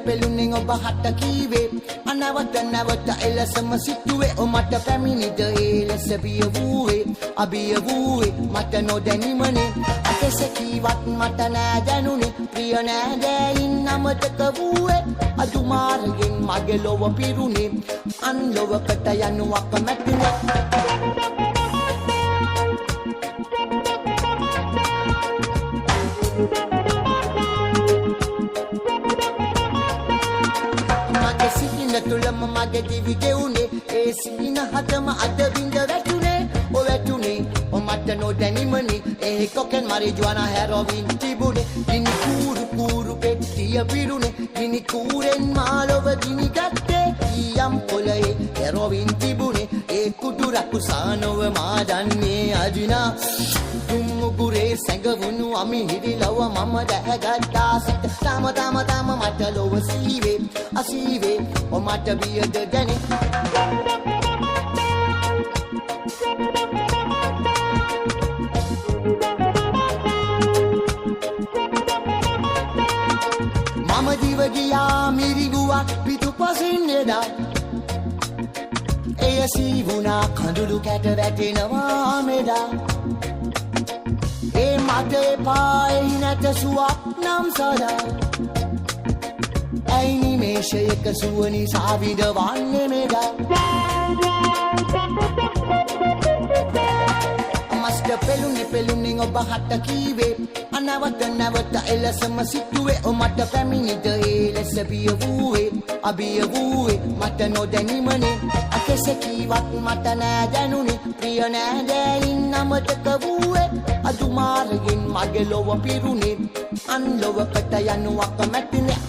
පෙළුනේ ඔබ හට කීවේ අනවත නැවත එලසම සිටුවේ ඔමට පැමිණිද ඒ ලෙස බිය වූවේ අබිය වූවේ මට නොදැනීමනේ අකෙසේ කීවත් මට නෑ දැනුනේ ප්‍රිය නෑදෑයින් අමතක වූවේ අදුමාරයෙන් මගේ ලොව පිරුණේ අන් ලොවකට යනු අකමැතිව තුළම මගේ දිවි ගෙවුනේ ඒ සිහින හදම අද බිඳ වැටුනේ ඔ වැටුනේ ඔ මට නොදැනීමනේ ඒ කොකෙන් මරිජුවානා හැරොවින් තිබුනේ ගිනි කූරු පෙට්ටිය පිරුනේ ගිනි කූරෙන් මාලොව ගිනි ගත්තේ ඊයම් පොළේ හැරොවින් තිබුනේ ඒ කුඩු රකුසානොව මා දන්නේ අදිනා දුම්මුගුරේ සැඟවුණු අමිහිරි ලව මම දැහැගත්තා සිත තම මට ලොව සීවේ අසීවේ ඔ මට බියද දැනේ මම දිව ගියා මිරිගුවක් පිටුපසින් එදා එය සීවුණා කඳුළු කැට වැටෙනවා මෙදා ඒ මට එපා එහි නැත සුවක් නම් සදා ඇයි නිමේෂයක සුව නිසා විඳවන්නේ මෙදා මස්ට පෙළුනේ ඔබ හට කීවේ අනවත නැවත එලසම සිටුවේ ඔමට පැමිණිද ඒ ලෙස බිය වූවේ අබිය වූවේ මට නොදැනීමනේ අකෙසේ කීවත් මට නෑ දැනුනේ ප්‍රිය නෑදෑයින් අමතක වූවේ අදුමාරයෙන් මගේ ලොව පිරුණේ අන් ලොවකට යනු අකමැතිනේ